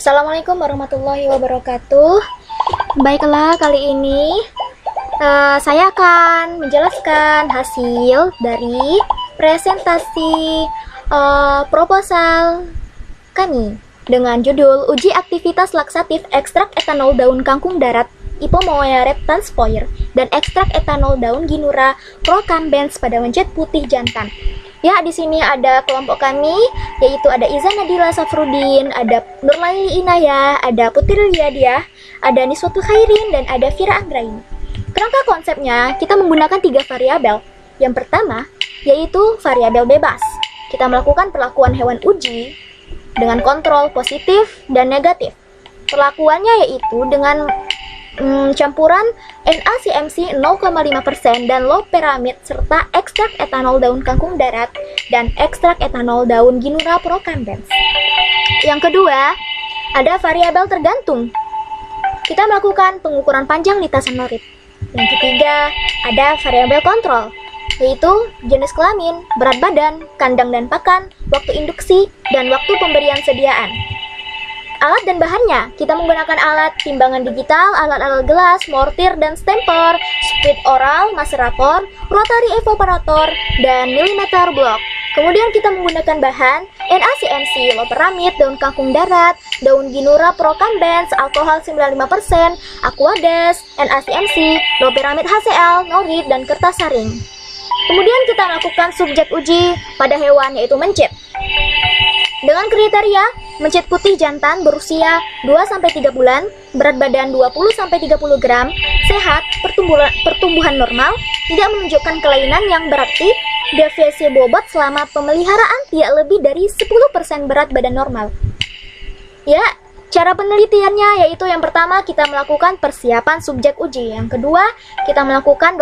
Assalamualaikum warahmatullahi wabarakatuh. Baiklah, kali ini saya akan menjelaskan hasil dari presentasi proposal kami dengan judul Uji Aktivitas Laksatif Ekstrak Etanol Daun Kangkung Darat Ipomoea Transfoyer dan ekstrak etanol daun Ginura Procambens pada mencet putih jantan. Ya, di sini ada kelompok kami, yaitu ada Iza Nadila Safrudin, ada Nurlaili Inayah, ada Putri Riyadiah, ada Niswatul Khairin, dan ada Fira Anggraini. Kerangka konsepnya, kita menggunakan 3 variabel. Yang pertama, yaitu variabel bebas. Kita melakukan perlakuan hewan uji dengan kontrol positif dan negatif. Perlakuannya yaitu dengan campuran NaCMC 0,5% dan loperamid serta ekstrak etanol daun kangkung darat dan ekstrak etanol daun Ginura Procambens. Yang kedua, ada variabel tergantung. Kita melakukan pengukuran panjang lintasan norit. Yang ketiga, ada variabel kontrol, yaitu jenis kelamin, berat badan, kandang dan pakan, waktu induksi, dan waktu pemberian sediaan. Alat dan bahannya, kita menggunakan alat timbangan digital, alat-alat gelas, mortir dan stamper, speed oral, macerator, rotary evaporator, dan millimeter block. Kemudian kita menggunakan bahan NaCMC, loperamid, daun kangkung darat, daun Ginura Procambens, alkohol 95%, aquades, NaCMC, loperamid HCl, norit, dan kertas saring. Kemudian kita melakukan subjek uji pada hewan, yaitu mencit. Dengan kriteria mencit putih jantan berusia 2-3 bulan, berat badan 20-30 gram, sehat, pertumbuhan normal, tidak menunjukkan kelainan yang berarti deviasi bobot selama pemeliharaan tidak lebih dari 10% berat badan normal. Ya, cara penelitiannya yaitu yang pertama kita melakukan persiapan subjek uji, yang kedua kita melakukan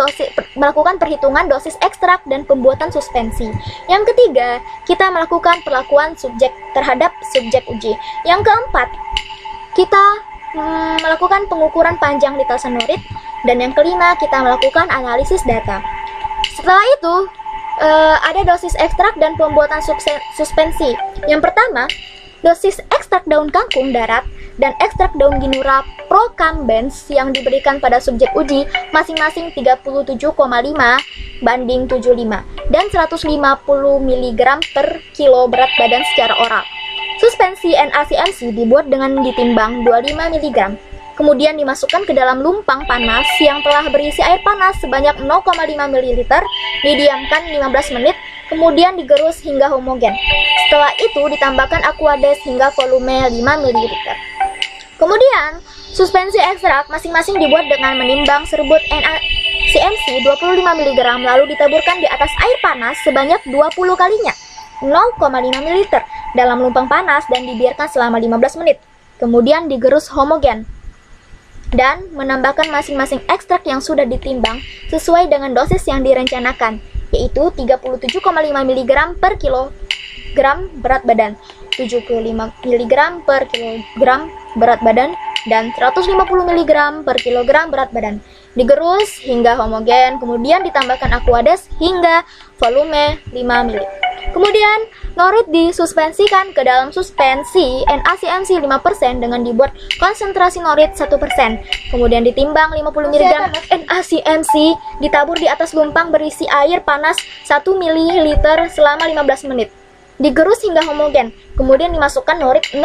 perhitungan dosis ekstrak dan pembuatan suspensi, yang ketiga kita melakukan perlakuan subjek terhadap subjek uji, yang keempat kita melakukan pengukuran panjang lintasan norit, dan yang kelima kita melakukan analisis data. Setelah itu ada dosis ekstrak dan pembuatan suspensi. Yang pertama, dosis ekstrak daun kangkung darat dan ekstrak daun Ginura Procambens yang diberikan pada subjek uji masing-masing 37,5 banding 75 dan 150 mg per kilo berat badan secara oral. Suspensi NaCMC dibuat dengan ditimbang 25 mg. Kemudian dimasukkan ke dalam lumpang panas yang telah berisi air panas sebanyak 0,5 ml, didiamkan 15 menit, kemudian digerus hingga homogen. Setelah itu ditambahkan aquades hingga volume 5 ml. Kemudian, suspensi ekstrak masing-masing dibuat dengan menimbang serbuk NaCMC 25 mg lalu ditaburkan di atas air panas sebanyak 20 kalinya, 0,5 ml, dalam lumpang panas dan dibiarkan selama 15 menit. Kemudian digerus homogen dan menambahkan masing-masing ekstrak yang sudah ditimbang sesuai dengan dosis yang direncanakan, yaitu 37,5 mg per kilogram berat badan, 75 mg per kilogram berat badan, dan 150 mg per kilogram berat badan. Digerus hingga homogen, kemudian ditambahkan aquades hingga volume 5 ml. Kemudian, norit disuspensikan ke dalam suspensi NaCMC 5% dengan dibuat konsentrasi norit 1%. Kemudian ditimbang 50 mg NaCMC, ditabur di atas lumpang berisi air panas 1 ml selama 15 menit. Digerus hingga homogen, kemudian dimasukkan norit 0,1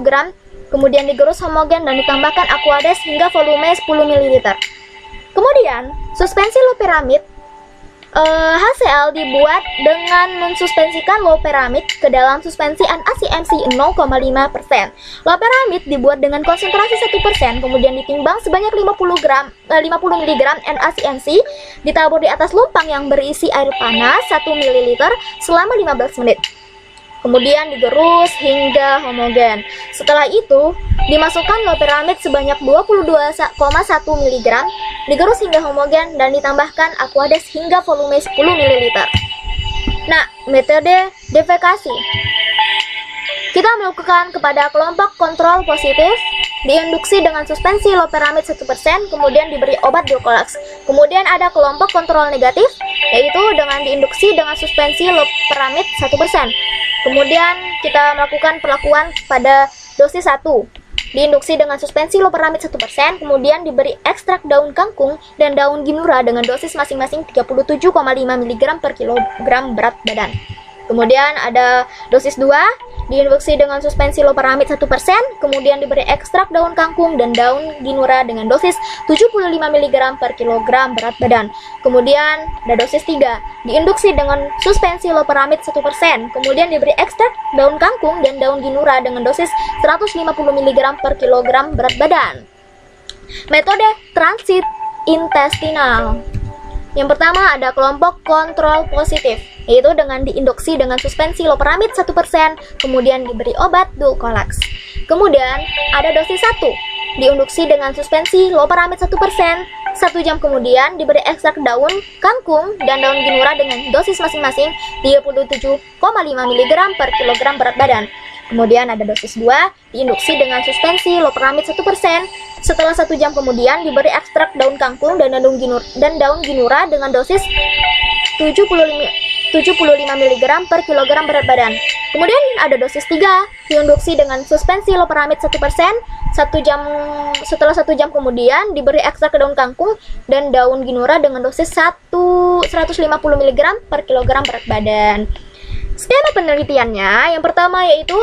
gram, kemudian digerus homogen dan ditambahkan aquades hingga volume 10 ml. Kemudian, suspensi loperamid HCl dibuat dengan mensuspensikan loperamid ke dalam suspensi NaCMC 0,5%. Loperamid dibuat dengan konsentrasi 1%, kemudian ditimbang sebanyak 50 mg NaCMC, ditabur di atas lumpang yang berisi air panas 1 ml selama 15 menit. Kemudian digerus hingga homogen. Setelah itu, dimasukkan loperamid sebanyak 22,1 mg, digerus hingga homogen dan ditambahkan aquades hingga volume 10 ml. Nah, metode defekasi. Kita melakukan kepada kelompok kontrol positif, diinduksi dengan suspensi loperamid 1%, kemudian diberi obat Dulcolax. Kemudian ada kelompok kontrol negatif, yaitu dengan diinduksi dengan suspensi loperamid 1%. Kemudian kita melakukan perlakuan pada dosis 1 diinduksi dengan suspensi loperamid 1%, kemudian diberi ekstrak daun kangkung dan daun ginura dengan dosis masing-masing 37,5 mg per kilogram berat badan. Kemudian ada dosis 2, diinduksi dengan suspensi loperamid 1%, kemudian diberi ekstrak daun kangkung dan daun ginura dengan dosis 75 mg per kilogram berat badan. Kemudian ada dosis 3, diinduksi dengan suspensi loperamid 1%, kemudian diberi ekstrak daun kangkung dan daun ginura dengan dosis 150 mg per kilogram berat badan. Metode transit intestinal. Yang pertama ada kelompok kontrol positif, yaitu dengan diinduksi dengan suspensi loperamid 1%, kemudian diberi obat Dulcolax. Kemudian ada dosis 1, diinduksi dengan suspensi loperamid 1%, 1 jam kemudian diberi ekstrak daun kangkung dan daun ginura dengan dosis masing-masing 37,5 mg per kilogram berat badan. Kemudian ada dosis 2, diinduksi dengan suspensi loperamid 1%. Setelah 1 jam kemudian diberi ekstrak daun kangkung dan daun ginura dengan dosis 75 mg per kilogram berat badan. Kemudian ada dosis 3, diinduksi dengan suspensi loperamid 1%. Setelah 1 jam kemudian diberi ekstrak daun kangkung dan daun ginura dengan dosis 150 mg per kilogram berat badan. Skema penelitiannya, yang pertama yaitu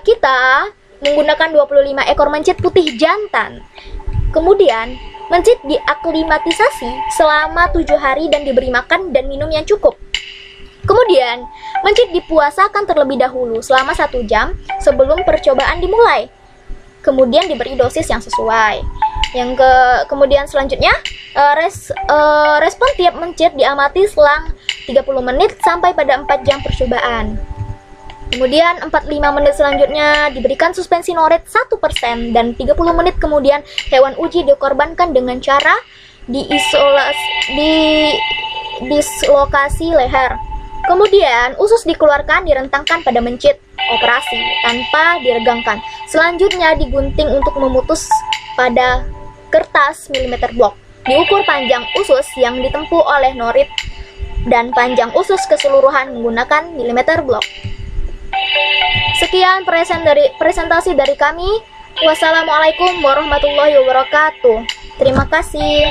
kita menggunakan 25 ekor mencit putih jantan. Kemudian, mencit diaklimatisasi selama 7 hari dan diberi makan dan minum yang cukup. Kemudian, mencit dipuasakan terlebih dahulu selama 1 jam sebelum percobaan dimulai. Kemudian diberi dosis yang sesuai. Kemudian selanjutnya, respon tiap mencit diamati selang 30 menit sampai pada 4 jam percobaan. Kemudian 45 menit selanjutnya diberikan suspensi norit 1% dan 30 menit kemudian hewan uji dikorbankan dengan cara dislokasi leher. Kemudian usus dikeluarkan direntangkan pada mencit operasi tanpa diregangkan. Selanjutnya digunting untuk memutus pada kertas milimeter blok. Diukur panjang usus yang ditempuh oleh norit dan panjang usus keseluruhan menggunakan milimeter blok. Sekian presentasi dari kami. Wassalamualaikum warahmatullahi wabarakatuh. Terima kasih.